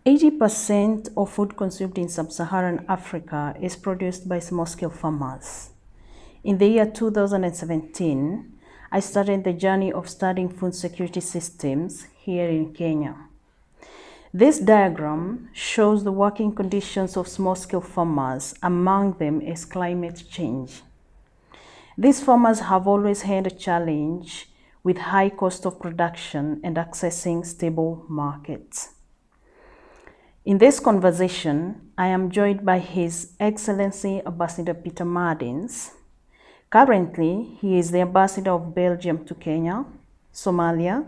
80% of food consumed in sub-Saharan Africa is produced by small-scale farmers. In the year 2017, I started the journey of studying food security systems here in Kenya. This diagram shows the working conditions of small-scale farmers. Among them is climate change. These farmers have always had a challenge with high cost of production and accessing stable markets. In this conversation, I am joined by His Excellency Ambassador Peter Martins. Currently, he is the ambassador of Belgium to Kenya, Somalia,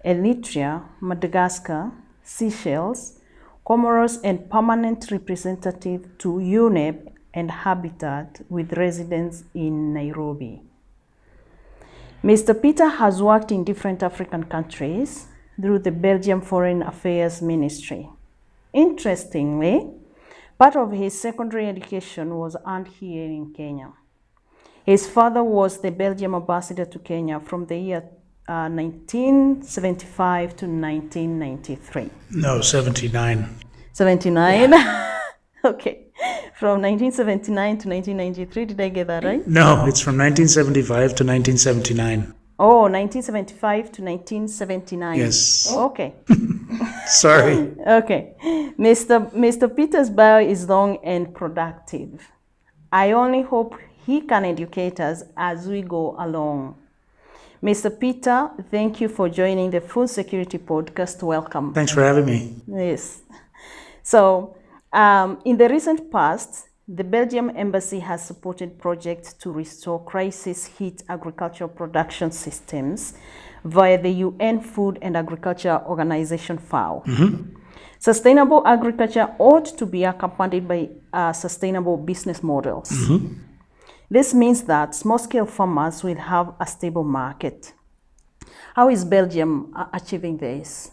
Eritrea, Madagascar, Seychelles, Comoros, and permanent representative to UNEP and Habitat with residence in Nairobi. Mr. Peter has worked in different African countries through the Belgium Foreign Affairs Ministry. Interestingly, part of his secondary education was earned here in Kenya. His father was the Belgium ambassador to Kenya from the year 1975 to 1993. No, 79. 79? Yeah. Okay. From 1979 to 1993, did I get that right? No, it's from 1975 to 1979. Oh, 1975 to 1979. Yes. Okay. Sorry. Okay. Mr. Peter's bio is long and productive. I only hope he can educate us as we go along. Mr. Peter, thank you for joining the Food Security Podcast. Welcome. Thanks for having me. Yes. So, in the recent past, the Belgium Embassy has supported projects to restore crisis-hit agricultural production systems via the UN Food and Agriculture Organization FAO. Mm-hmm. Sustainable agriculture ought to be accompanied by sustainable business models. Mm-hmm. This means that small-scale farmers will have a stable market. How is Belgium achieving this?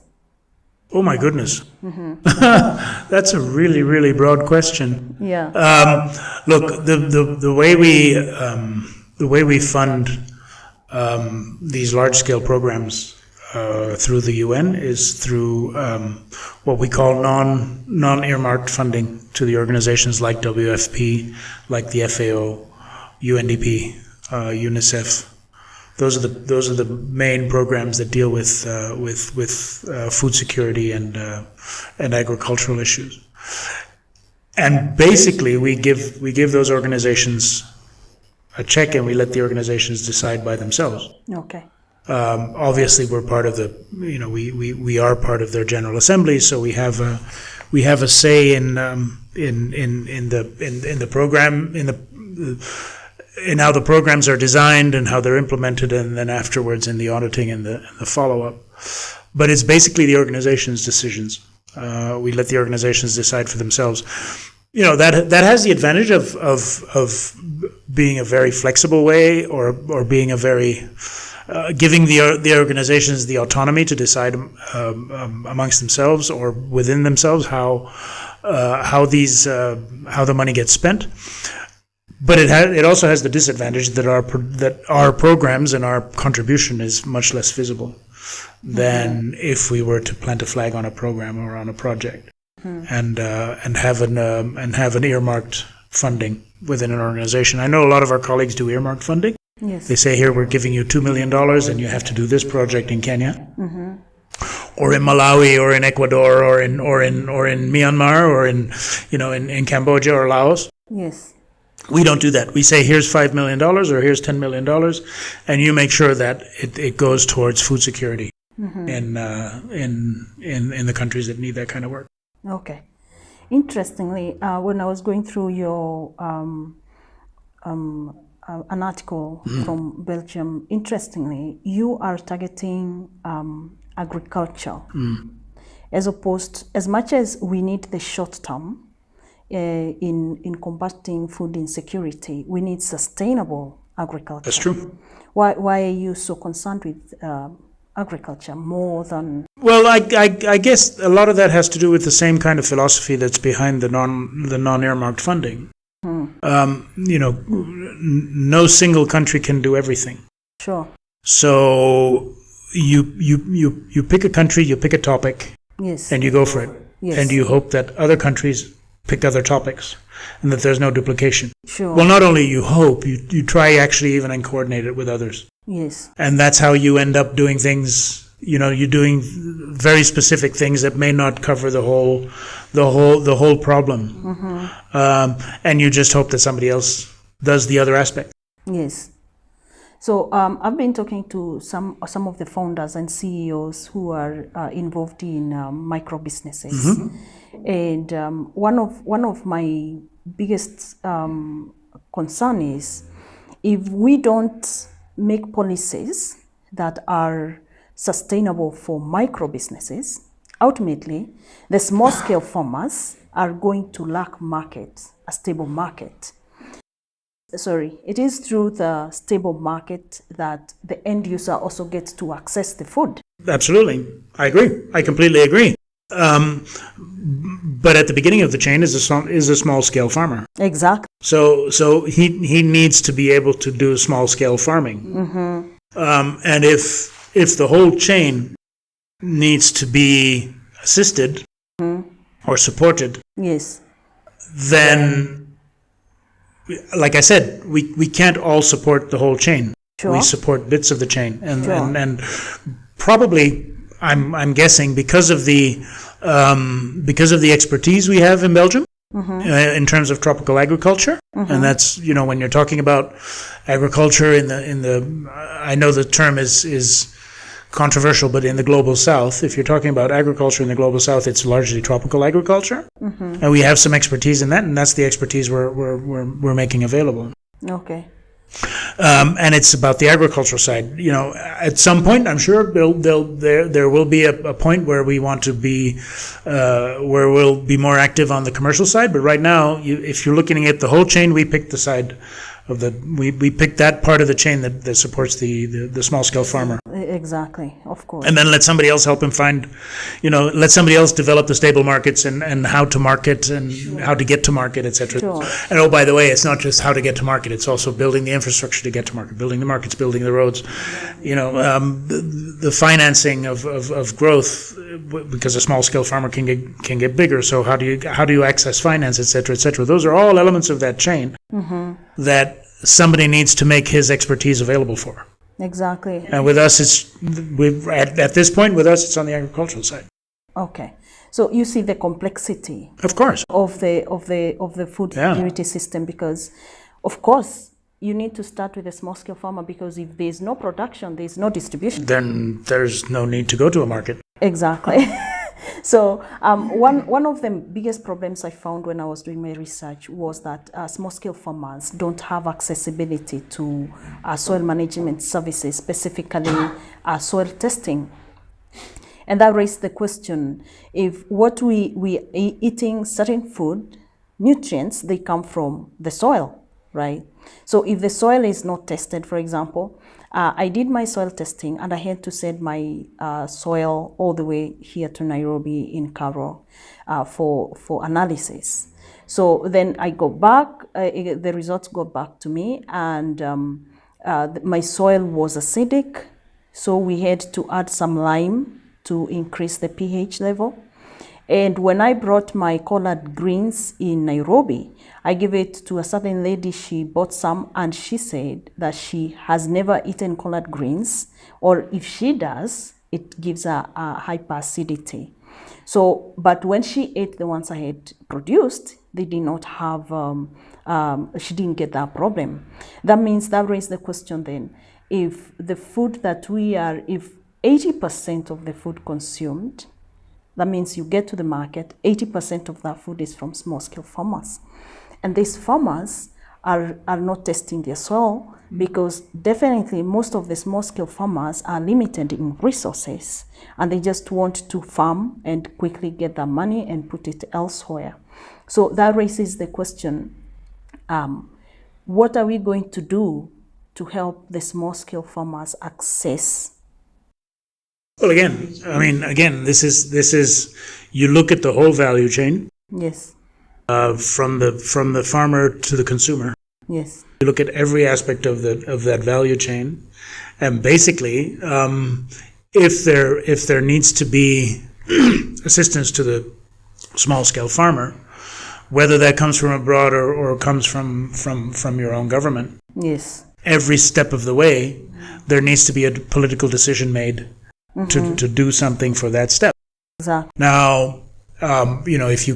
Oh my goodness. Mm-hmm. That's a really, really broad question. Yeah. Look, the way we fund these large-scale programs through the UN is through what we call non-earmarked funding to the organizations like WFP, like the FAO, UNDP, UNICEF. Those are the main programs that deal with food security and agricultural issues. And basically, we give those organizations a check, and we let the organizations decide by themselves. Okay. Obviously, we're part of the we are part of their General Assembly, so we have a say in the program in how the programs are designed and how they're implemented, and then afterwards in the auditing and the follow-up. But it's basically the organization's decisions. We let the organizations decide for themselves. You know, that has the advantage of being a very flexible way, or being a very giving the organizations the autonomy to decide amongst themselves or within themselves how the money gets spent. But it also has the disadvantage that our programs and our contribution is much less visible than if we were to plant a flag on a program or on a project, and have an earmarked funding within an organization. I know a lot of our colleagues do earmarked funding. Yes. They say, here, we're giving you $2 million and you have to do this project in Kenya, or in Malawi, or in Ecuador, or in Myanmar, or in Cambodia or Laos. Yes. We don't do that. We say, here's $5 million or here's $10 million, and you make sure that it goes towards food security in the countries that need that kind of work. Okay. Interestingly, when I was going through your an article from Belgium, interestingly, you are targeting agriculture as much as we need the short term. In combating food insecurity, we need sustainable agriculture. That's true. Why are you so concerned with agriculture more than? Well, I guess a lot of that has to do with the same kind of philosophy that's behind the non-earmarked funding. No single country can do everything. Sure. So you pick a country, you pick a topic, yes, and you go for it. Yes. and you hope that other countries pick other topics and that there's no duplication. Sure. Well, not only you hope, you try actually even and coordinate it with others. Yes. And that's how you end up doing things. You're doing very specific things that may not cover the whole problem. And you just hope that somebody else does the other aspect. Yes. So I've been talking to some of the founders and CEOs who are involved in micro businesses, and one of my biggest concern is if we don't make policies that are sustainable for micro businesses, ultimately the small scale farmers are going to lack a stable market. Sorry, it is through the stable market that the end user also gets to access the food. Absolutely. I agree. I completely agree. But at the beginning of the chain is a small scale farmer. Exactly. So he needs to be able to do small scale farming. And if the whole chain needs to be assisted or supported, yes, then, like I said, we can't all support the whole chain. Sure. We support bits of the chain, and Sure. and probably I'm guessing because of the expertise we have in Belgium in terms of tropical agriculture, and that's when you're talking about agriculture in the I know the term is controversial, but in the global south, if you're talking about agriculture in the global south, it's largely tropical agriculture, and we have some expertise in that, and that's the expertise we're making available. Okay. And it's about the agricultural side. At some point, I'm sure there will be a point where we want to be, where we'll be more active on the commercial side. But right now, if you're looking at the whole chain, we pick the side of we pick that part of the chain that supports the small scale farmer. Exactly, of course. And then let somebody else help him find, let somebody else develop the stable markets and how to market and how to get to market, etc. Sure. And oh, by the way, it's not just how to get to market; it's also building the infrastructure to get to market, building the markets, building the roads. The financing of growth, because a small scale farmer can get bigger. So how do you access finance, etc., etc. Those are all elements of that chain that somebody needs to make his expertise available for. Exactly. And with us, at this point, with us, it's on the agricultural side. Okay. So you see the complexity Of course. of the food security system, because of course you need to start with a small scale farmer, because if there's no production, there's no distribution. Then there's no need to go to a market. Exactly. So one of the biggest problems I found when I was doing my research was that small-scale farmers don't have accessibility to soil management services, specifically soil testing. And that raised the question, if what we eating certain food, nutrients, they come from the soil, right? So if the soil is not tested, for example, I did my soil testing and I had to send my soil all the way here to Nairobi in Karo for analysis. So then I go back, the results got back to me, and my soil was acidic, so we had to add some lime to increase the pH level. And when I brought my collard greens in Nairobi, I gave it to a certain lady. She bought some, and she said that she has never eaten collard greens, or if she does, it gives her hyperacidity. So, but when she ate the ones I had produced, they did not have, she didn't get that problem. That means that raised the question then, if the food that if 80% of the food consumed, that means you get to the market, 80% of that food is from small-scale farmers. And these farmers are not testing their soil, because definitely most of the small-scale farmers are limited in resources, and they just want to farm and quickly get their money and put it elsewhere. So that raises the question, what are we going to do to help the small-scale farmers access? Well, again, this is you look at the whole value chain. Yes. From the farmer to the consumer. Yes. You look at every aspect of that value chain, and basically, if there needs to be assistance to small-scale farmer, whether that comes from abroad or comes from your own government. Yes. Every step of the way, there needs to be a political decision made to do something for that step. Exactly. Now, if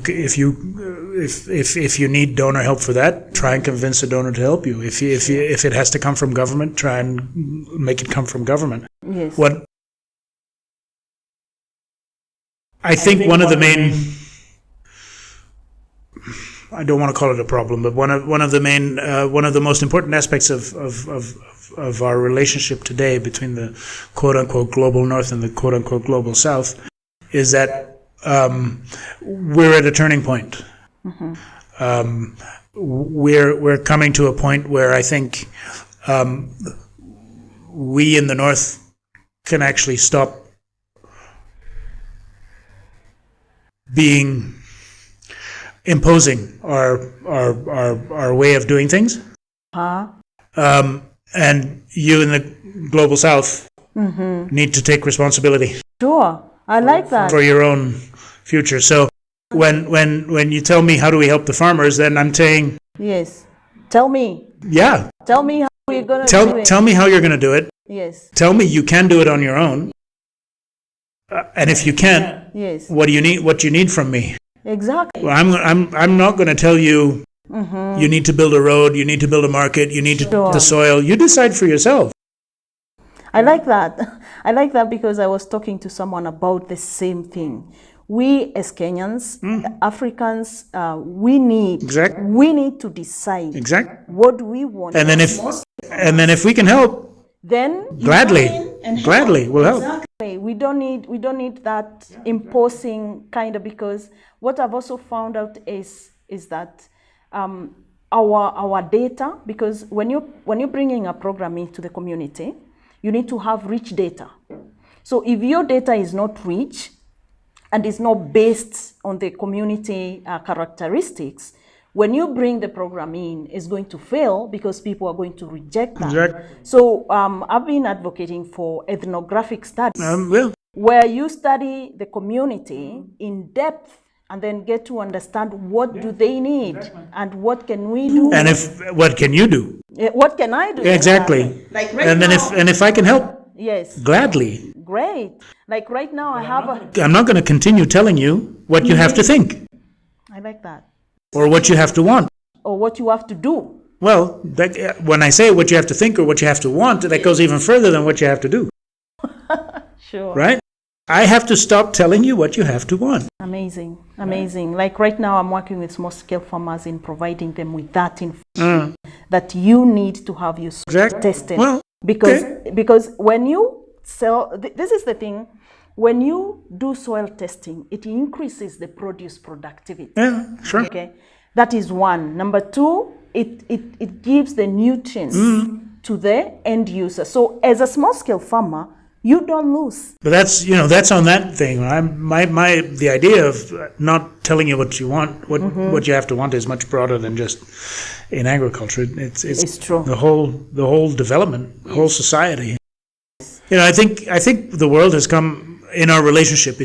you need donor help for that, try and convince a donor to help you. If it has to come from government, try and make it come from government. Yes. What I think one of the main, I don't want to call it a problem, but one of the most important aspects of our relationship today between the quote unquote global North and the quote unquote global South is that we're at a turning point. We're coming to a point where I think we in the North can actually stop imposing our way of doing things. And you in the global South need to take responsibility. Sure, I like that. For your own future. So when you tell me how do we help the farmers, then I'm saying, yes. Tell me. Yeah. Tell me how we're going to do it. Tell me how you're going to do it. Yes. Tell me you can do it on your own. And if you can't, yes. What do you need? What you need from me? Exactly. Well, I'm not going to tell you. You need to build a road. You need to build a market. You need to the soil. You decide for yourself. I like that. I like that because I was talking to someone about the same thing. We as Kenyans, Africans, we need to decide what we want. And then if we can help, then gladly we'll help. Exactly. We don't need that imposing kind of, because what I've also found out is that our data, because when you're bringing a program into the community, you need to have rich data. So if your data is not rich and is not based on the community characteristics, when you bring the program in, it's going to fail because people are going to reject that. Exactly. So I've been advocating for ethnographic studies, where you study the community in depth and then get to understand what do they need and what can we do. And what can you do? What can I do? Exactly. Like right and then now, if I can help, yes, gladly. Great. Like right now, I have I'm not going to continue telling you what you have to think. I like that. Or what you have to want. Or what you have to do. Well, when I say what you have to think or what you have to want, that goes even further than what you have to do. Sure. Right? I have to stop telling you what you have to want. Amazing. Amazing. Like right now, I'm working with small-scale farmers in providing them with that information that you need to have your soil tested. Well, because when you sell, this is the thing, when you do soil testing, it increases the produce productivity. Yeah, sure. Okay, that is one. Number two, it gives the nutrients to the end user. So as a small-scale farmer, you don't lose. But that's on that thing. The idea of not telling you what you want, what you have to want, is much broader than just in agriculture. It's true. The whole development, the whole society. I think the world has come in our relationship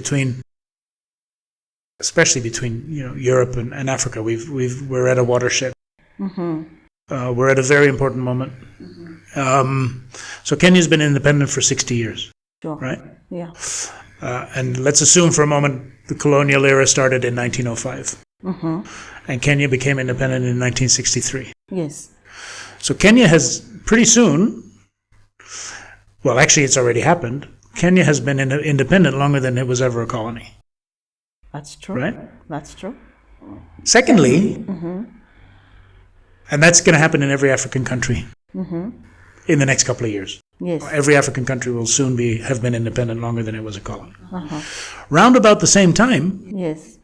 especially between Europe and Africa. We're at a watershed. We're at a very important moment. So Kenya's been independent for 60 years. Sure. Right? Yeah. And let's assume for a moment the colonial era started in 1905. And Kenya became independent in 1963. Yes. So Kenya has pretty soon, well, actually it's already happened, Kenya has been independent longer than it was ever a colony. That's true. Right? That's true. Secondly, and that's going to happen in every African country in the next couple of years. Yes. Every African country will soon have been independent longer than it was a colony. Round about the same time, yes,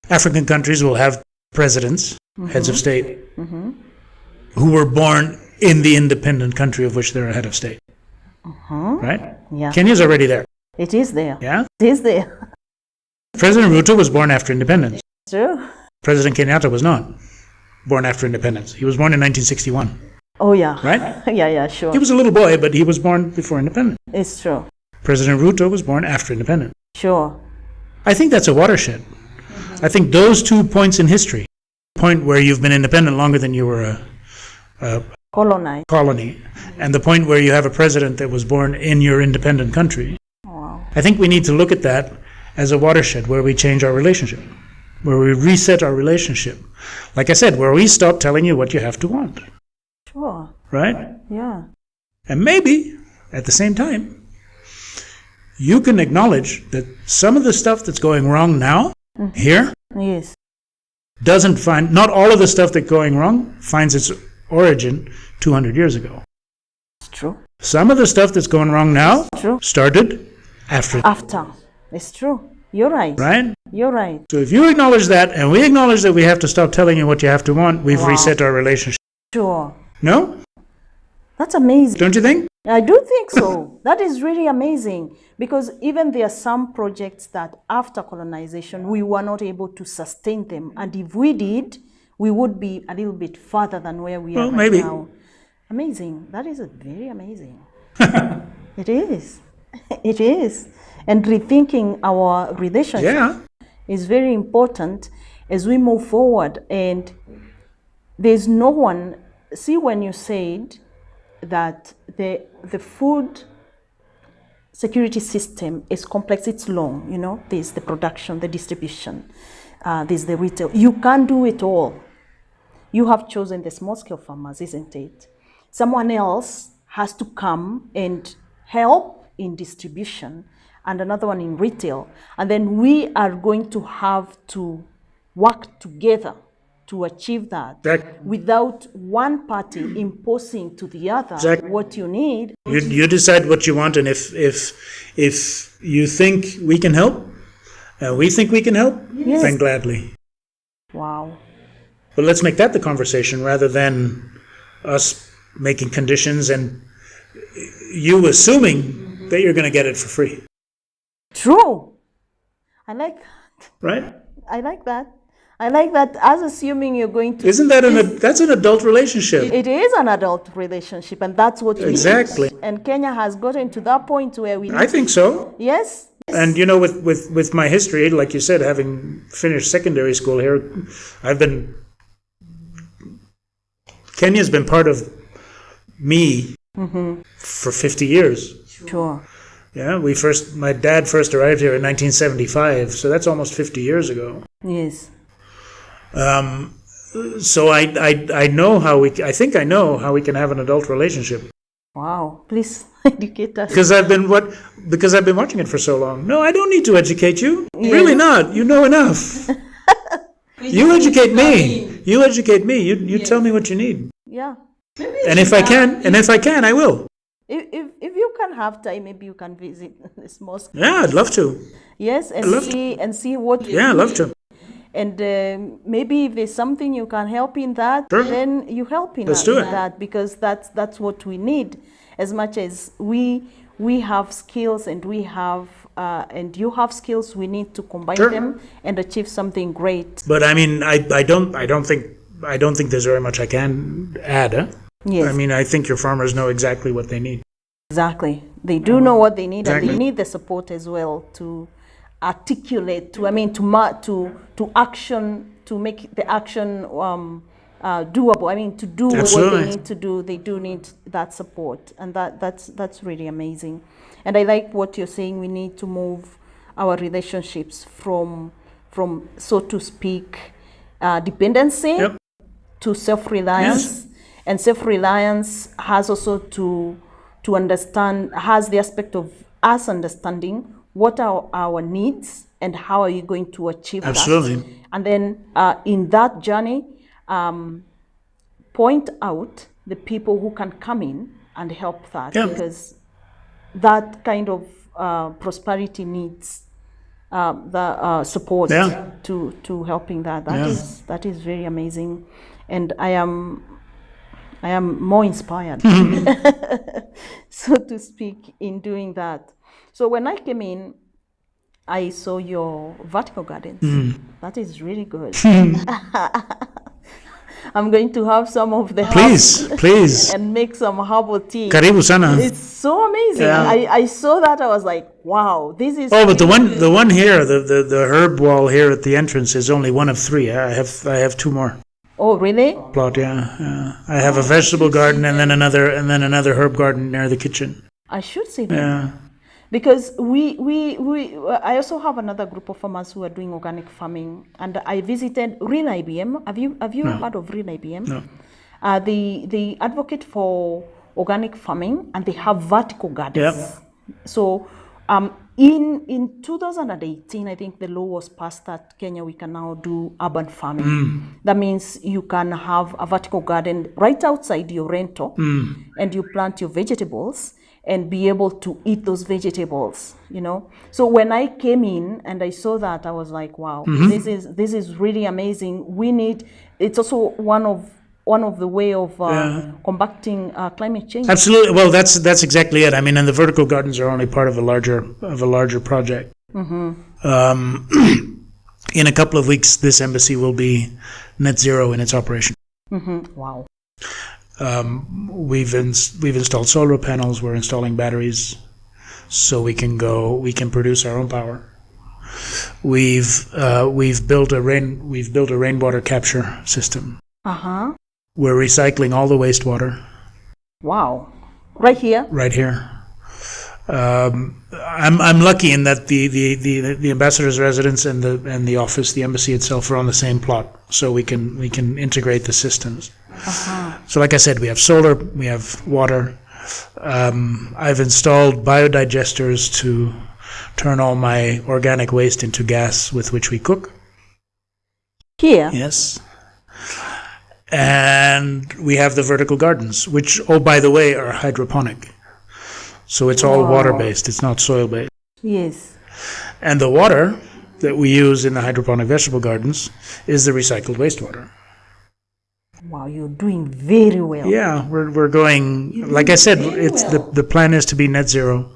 African countries will have presidents, heads of state, who were born in the independent country of which they're a head of state. Right? Yeah. Kenya's already there. It is there. Yeah? It is there. President Ruto was born after independence. True. President Kenyatta was not born after independence. He was born in 1961. Oh, yeah. Right? Yeah, sure. He was a little boy, but he was born before independence. It's true. President Ruto was born after independence. Sure. I think that's a watershed. I think those 2 points in history, point where you've been independent longer than you were a colony, and the point where you have a president that was born in your independent country, Wow. I think we need to look at that as a watershed where we change our relationship, where we reset our relationship. Like I said, where we stop telling you what you have to want, Sure. right? Yeah. And maybe, at the same time, you can acknowledge that some of the stuff that's going wrong now, here, Yes. not all of the stuff that's going wrong finds its origin 200 years ago. It's true. Some of the stuff that's going wrong now True. started after, After. It's true. You're right. right? You're right. So if you acknowledge that, and we acknowledge that we have to stop telling you what you have to want, we've Wow. reset our relationship. Sure. No? That's amazing. Don't you think? I do think so. That is really amazing, because even there are some projects that after colonization we were not able to sustain them, and if we did, we would be a little bit further than where we are right maybe. now. Amazing. That is very amazing. It is. It is. And rethinking our relationship Yeah. is very important as we move forward. And there's no one. See, when you said that the food security system is complex, it's long, there's the production, the distribution, there's the retail. You can't do it all. You have chosen the small scale farmers, isn't it? Someone else has to come and help in distribution, and another one in retail. And then we are going to have to work together to achieve that, without one party imposing to the other what you need. You decide what you want, and if you think we can help, we think we can help, Yes. then gladly. Wow. But let's make that the conversation rather than us making conditions and you assuming that you're going to get it for free. True. I like that. Right? I like that. I like that, as assuming you're going to. Isn't that that's an adult relationship? It is an adult relationship, and that's what we Exactly. need. And Kenya has gotten to that point where we. I think so. Yes. And with my history, like you said, having finished secondary school here, Kenya's been part of me for 50 years. Sure. Yeah, my dad first arrived here in 1975, so that's almost 50 years ago. Yes. So I know I think I know how we can have an adult relationship. Wow. Please educate us. Because I've been watching it for so long. No, I don't need to educate you. Really not. You know enough. You educate me. You educate me. You tell me what you need. Yeah. And if I can, I will. If you can have time, maybe you can visit this mosque. Yeah, I'd love to. Yes, and see what. Yeah, I'd love to. And maybe if there's something you can help in that, Sure. then you help in Let's do it. that, because that's what we need. As much as we have skills and we have and you have skills, we need to combine Sure. them and achieve something great. But I mean, I don't think there's very much I can add. Huh? Yes. I mean, I think your farmers know exactly what they need. Exactly. They do know what they need, Exactly. and they need the support as well to articulate, to action, to make the action doable. I mean, to do what Absolutely. they need to do, they do need that support, and that's really amazing. And I like what you're saying. We need to move our relationships from so to speak, dependency Yep. to self-reliance. Yes. And self-reliance has also to understand, has the aspect of us understanding what are our needs and how are you going to achieve Absolutely. that. And then in that journey, point out the people who can come in and help that, Yeah. because that kind of prosperity needs the support Yeah. to helping that. Yeah. That is very amazing, and I am more inspired, so to speak, in doing that. So when I came in, I saw your vertical gardens. That is really good. I'm going to have some of the Please, herbs please. and make some herbal tea. Karibu sana. It's so amazing. Yeah. I saw that. I was like, wow, this is. Oh, but the one here, the herb wall here at the entrance is only one of three. I have two more. Oh, really? Plot, yeah. I have a vegetable garden and then another herb garden near the kitchen. I should see that. Yeah. Because I also have another group of farmers who are doing organic farming, and I visited Real IBM. Have you heard of Real IBM? No. They advocate for organic farming, and they have vertical gardens. Yep. So in 2018, I think the law was passed that Kenya, we can now do urban farming. That means you can have a vertical garden right outside your rental, and you plant your vegetables and be able to eat those vegetables, you know. So when I came in and I saw that, I was like, wow, this is really amazing. It's also one of the way of combating climate change. Absolutely. Well, that's exactly it. I mean, and the vertical gardens are only part of a larger project. In a couple of weeks, this embassy will be net zero in its operation. Wow. We've installed solar panels. We're installing batteries, so we can produce our own power. We've built a rainwater capture system. We're recycling all the wastewater. Wow. Right here? Right here. I'm lucky in that the ambassador's residence and the office, the embassy itself, are on the same plot, so we can integrate the systems. So, like I said, we have solar, we have water. I've installed biodigesters to turn all my organic waste into gas with which we cook. Here? Yes. And we have the vertical gardens, which, oh, by the way, are hydroponic. So it's all water-based, it's not soil-based. Yes. And the water that we use in the hydroponic vegetable gardens is the recycled wastewater. Wow, you're doing very well. Yeah, we're going, like I said, the plan is to be net zero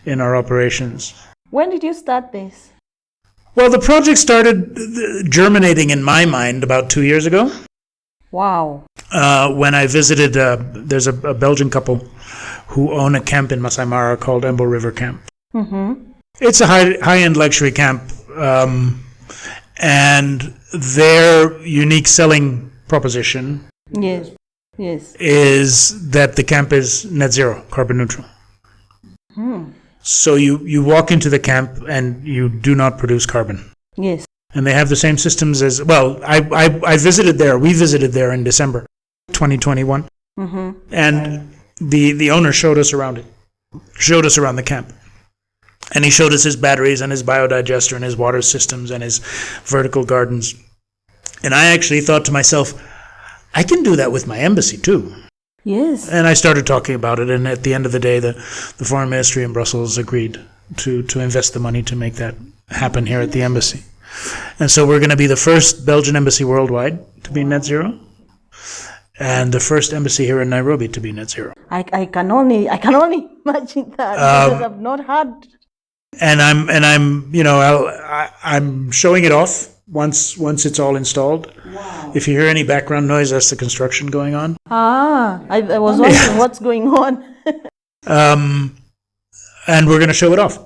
in our operations. When did you start this? Well, the project started germinating in my mind about 2 years ago. Wow. When I visited, there's a Belgian couple who own a camp in Masai Mara called Embo River Camp. It's a high-end luxury camp, and their unique selling proposition is that the camp is net zero, carbon neutral. So you walk into the camp and you do not produce carbon. Yes. And they have the same systems as, well, I visited there, we visited there in December 2021. And the owner showed us around the camp. And he showed us his batteries and his biodigester and his water systems and his vertical gardens. And I actually thought to myself, I can do that with my embassy too. Yes. And I started talking about it, and at the end of the day, the Foreign Ministry in Brussels agreed to invest the money to make that happen here at the embassy. And so we're going to be the first Belgian embassy worldwide to be net zero, and the first embassy here in Nairobi to be net zero. I can only imagine that, because I've not had. And I'm showing it off once it's all installed. Wow. If you hear any background noise, that's the construction going on. I was wondering what's going on. And we're going to show it off.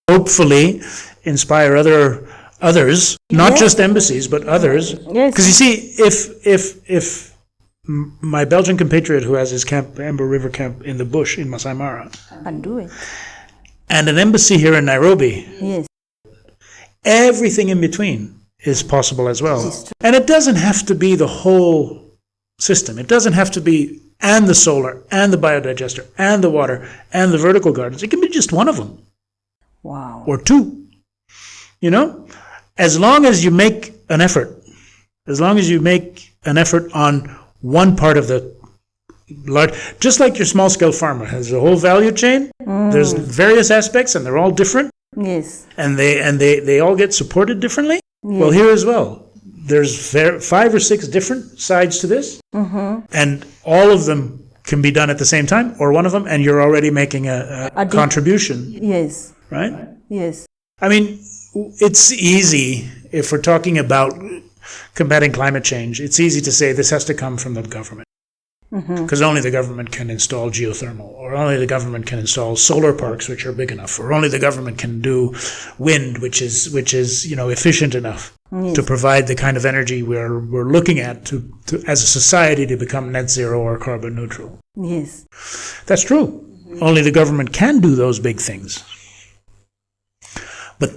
Hopefully inspire others, not just embassies, but others. Yes. Because you see, if my Belgian compatriot who has his camp, Embo River Camp in the bush in Masai Mara, can do it. And an embassy here in Nairobi, yes, everything in between is possible as well. And it doesn't have to be the whole system. It doesn't have to be and the solar and the biodigester and the water and the vertical gardens. It can be just one of them. Wow. Or two. You know? As long as you make an effort. As long as you make an effort on one part of the large, just like your small-scale farmer has a whole value chain. There's various aspects, and they're all different. Yes. And they all get supported differently. Yes. Well, here as well, there's 5 or 6 different sides to this, and all of them can be done at the same time, or one of them, and you're already making a contribution. Yes. Right? Yes. I mean, it's easy if we're talking about combating climate change, it's easy to say this has to come from the government. Because only the government can install geothermal, or only the government can install solar parks which are big enough, or only the government can do wind which is efficient enough to provide the kind of energy we're looking at to as a society to become net zero or carbon neutral. Yes. That's true. Only the government can do those big things. But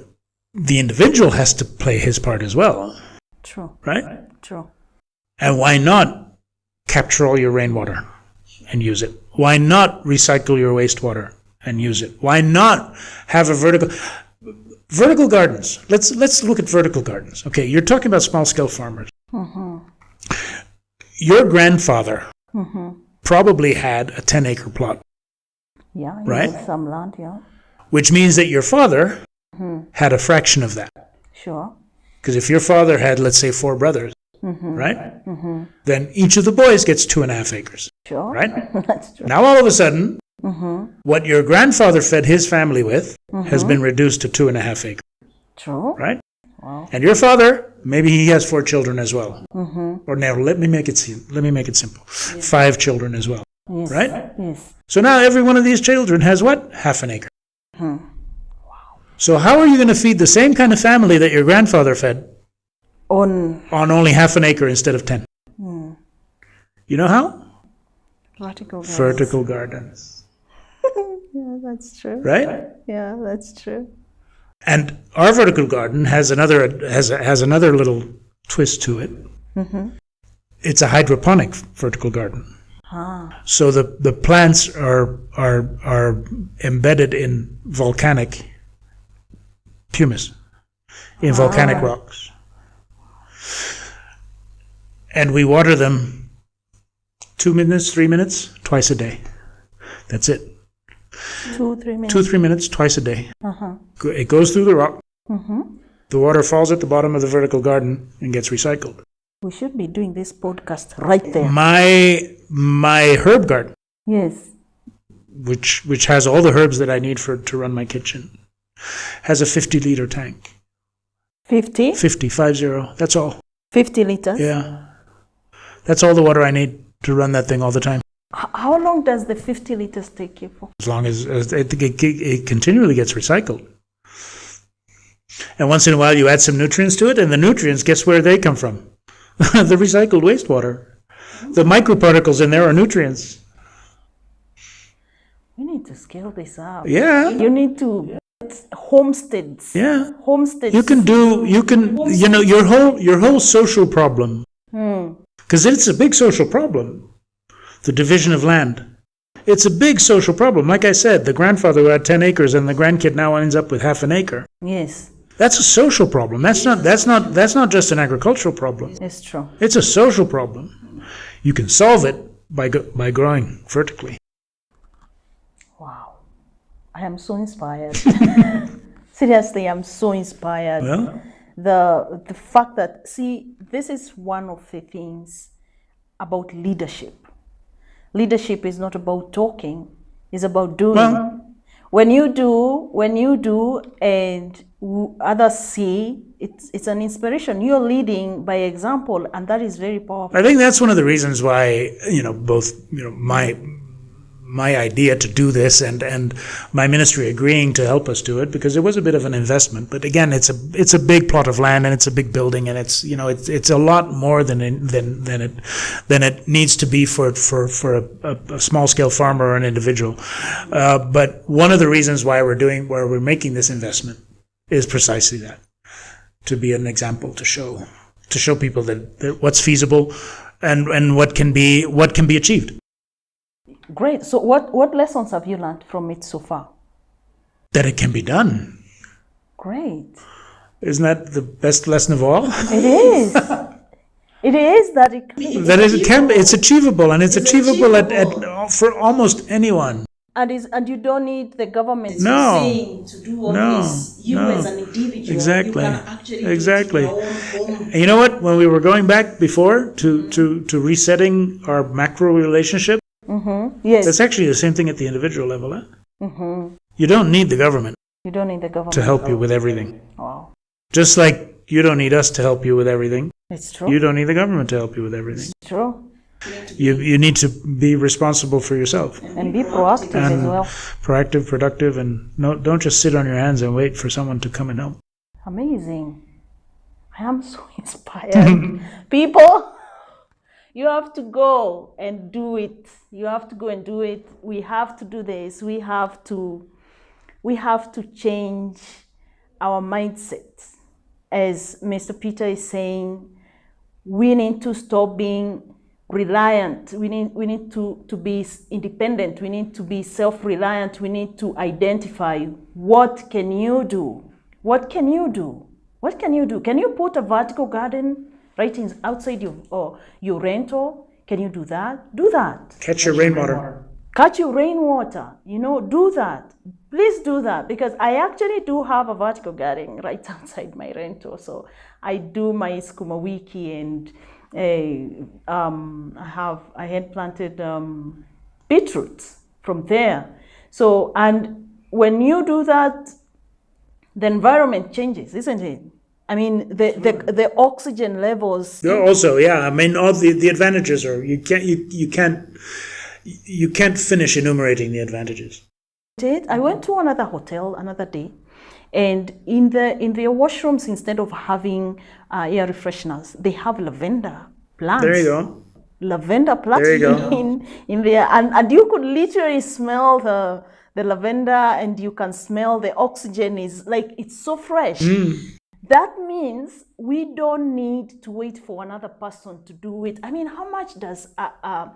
the individual has to play his part as well. True. Right? True. And why not capture all your rainwater and use it? Why not recycle your wastewater and use it? Why not have a vertical gardens? Let's look at vertical gardens. Okay, you're talking about small scale farmers. Your grandfather probably had a 10-acre plot. Yeah, right? Some land, yeah. Which means that your father had a fraction of that. Sure. Because if your father had, let's say, 4 brothers, right? Then each of the boys gets 2.5 acres. Sure. Right? That's true. Now all of a sudden, what your grandfather fed his family with has been reduced to 2.5 acres. True. Right? Wow. And your father, maybe he has 4 children as well. Or now let me make it simple. 5 children as well. Yes. Right? Yes. So now every one of these children has what? Half an acre. So how are you going to feed the same kind of family that your grandfather fed On only half an acre instead of 10? You know how? Vertical gardens. Yeah, that's true. Right? Yeah, that's true. And our vertical garden has another little twist to it. It's a hydroponic vertical garden. So the plants are embedded in volcanic pumice, in volcanic rocks. And we water them 2 minutes, 3 minutes, twice a day. That's it. 2-3 minutes. 2-3 minutes, twice a day. It goes through the rock. The water falls at the bottom of the vertical garden and gets recycled. We should be doing this podcast right there. My herb garden, Yes. which has all the herbs that I need to run my kitchen, has a 50-liter tank. 50? 50. That's all. 50 liters? Yeah. That's all the water I need to run that thing all the time. How long does the 50 liters take you for? As long as it continually gets recycled. And once in a while you add some nutrients to it, and the nutrients, guess where they come from? The recycled wastewater. The microparticles in there are nutrients. We need to scale this up. Yeah. You need to homesteads. Yeah. Homesteads. Your whole social problem. Because it's a big social problem. The division of land. It's a big social problem. Like I said, the grandfather who had 10 acres and the grandkid now ends up with half an acre. Yes. That's a social problem. That's not just an agricultural problem. It's true. It's a social problem. You can solve it by growing vertically. Wow. I am so inspired. Seriously, I'm so inspired. Well, The fact that, this is one of the things about leadership. Leadership is not about talking, it's about doing. Well, when you do and others see, it's an inspiration. You're leading by example, and that is very powerful. I think that's one of the reasons why, both, my idea to do this and my ministry agreeing to help us do it, because it was a bit of an investment. But again, it's a big plot of land and it's a big building, and it's a lot more than it needs to be for a small scale farmer or an individual. But one of the reasons why we're making this investment is precisely that, to be an example, to show people that what's feasible and what can be achieved. Great. So what lessons have you learned from it so far? That it can be done. Great. Isn't that the best lesson of all? It is. It is that it can be. That it can be. It's achievable, and it's achievable for almost anyone. And you don't need the government No. to do all this. You as an individual, Exactly. you can actually Exactly. do it in your own home. And you know what? When we were going back before to resetting our macro relationship, Yes. that's actually the same thing at the individual level. You don't need the government You don't need the government to help you with everything. Wow. Just like You don't need us to help you with everything. It's true. You don't need the government to help you with everything. It's true. You need to be responsible for yourself. And be proactive as well. Proactive, productive, and don't just sit on your hands and wait for someone to come and help. Amazing. I am so inspired. People, you have to go and do it. You have to go and do it. We have to do this. We have to change our mindset. As Mr. Peter is saying, we need to stop being reliant. We need to be independent. We need to be self-reliant. We need to identify, what can you do? What can you do? What can you do? Can you put a vertical garden right outside your rental? Can you do that? Do that. Catch your rainwater. Catch your rainwater. Do that. Please do that, because I actually do have a vertical garden right outside my rental. So I do my skuma wiki, and I had planted beetroots from there. So, and when you do that, the environment changes, isn't it? I mean, the oxygen levels. Also, yeah. I mean, all the advantages are, you can't finish enumerating the advantages. I went to another hotel another day, and in their washrooms, instead of having air fresheners, they have lavender plants. There you go. Lavender plants in there, and you could literally smell the lavender, and you can smell the oxygen is like, it's so fresh. That means we don't need to wait for another person to do it. I mean, how much does a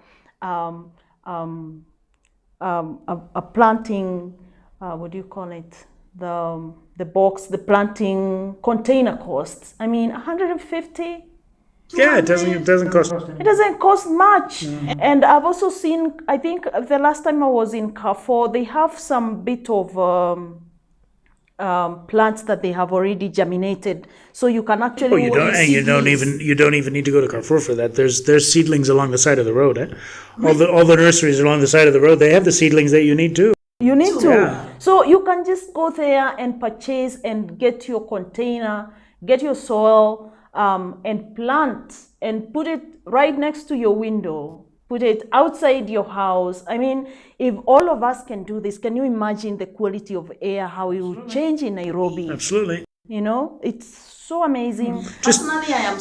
planting, what do you call it? The box, the planting container costs? I mean, 150. Yeah, it doesn't cost. It doesn't cost much. And I've also seen, I think the last time I was in Carrefour, they have some bit of plants that they have already germinated, so you can actually. You don't even need to go to Carrefour for that. There's seedlings along the side of the road. All the nurseries along the side of the road, they have the seedlings that you need too. You need to. Yeah. So you can just go there and purchase and get your container, get your soil, and plant and put it right next to your window. Put it outside your house. I mean, if all of us can do this, can you imagine the quality of air, how it will change in Nairobi? Absolutely. It's so amazing. Just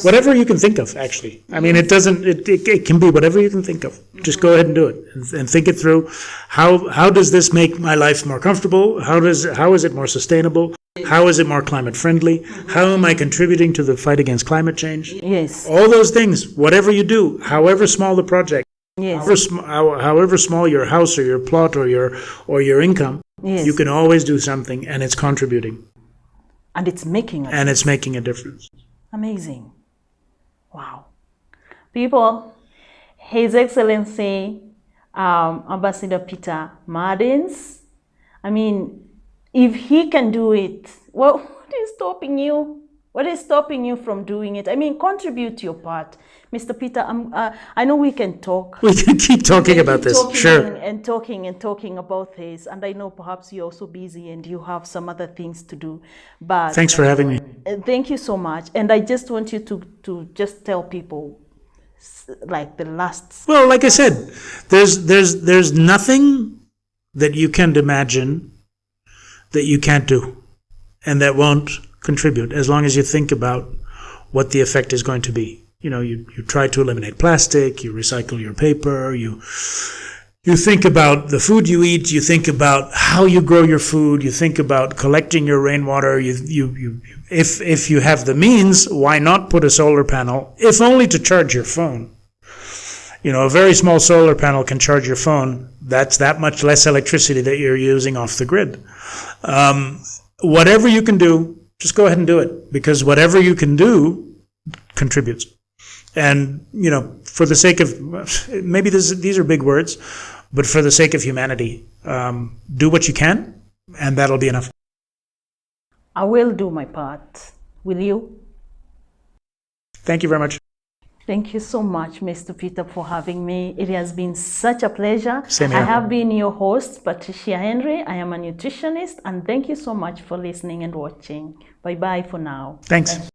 whatever you can think of, actually. I mean, it can be whatever you can think of. Just go ahead and do it and think it through. How does this make my life more comfortable? How is it more sustainable? How is it more climate friendly? How am I contributing to the fight against climate change? Yes. All those things, whatever you do, however small the project, yes. However small your house or your plot or your income, yes. You can always do something, and it's contributing. And it's making a difference. Amazing. Wow. People, His Excellency Ambassador Peter Martins, I mean, if he can do it, well, what is stopping you? What is stopping you from doing it? I mean, contribute your part. Mr. Peter, I know we can talk. We can keep talking about this, sure. And talking about this. And I know perhaps you're also busy and you have some other things to do. But thanks for having me. Thank you so much. And I just want you to just tell people, like the last. Well, like I said, there's nothing that you can imagine that you can't do and that won't contribute, as long as you think about what the effect is going to be. You try to eliminate plastic, you recycle your paper, you think about the food you eat, you think about how you grow your food, you think about collecting your rainwater. If you have the means, why not put a solar panel, if only to charge your phone? A very small solar panel can charge your phone. That's that much less electricity that you're using off the grid. Whatever you can do, just go ahead and do it, because whatever you can do contributes. And, for the sake of, maybe these are big words, but for the sake of humanity, do what you can, and that'll be enough. I will do my part. Will you? Thank you very much. Thank you so much, Mr. Peter, for having me. It has been such a pleasure. Same here. I have been your host, Patricia Henry. I am a nutritionist, and thank you so much for listening and watching. Bye-bye for now. Thanks.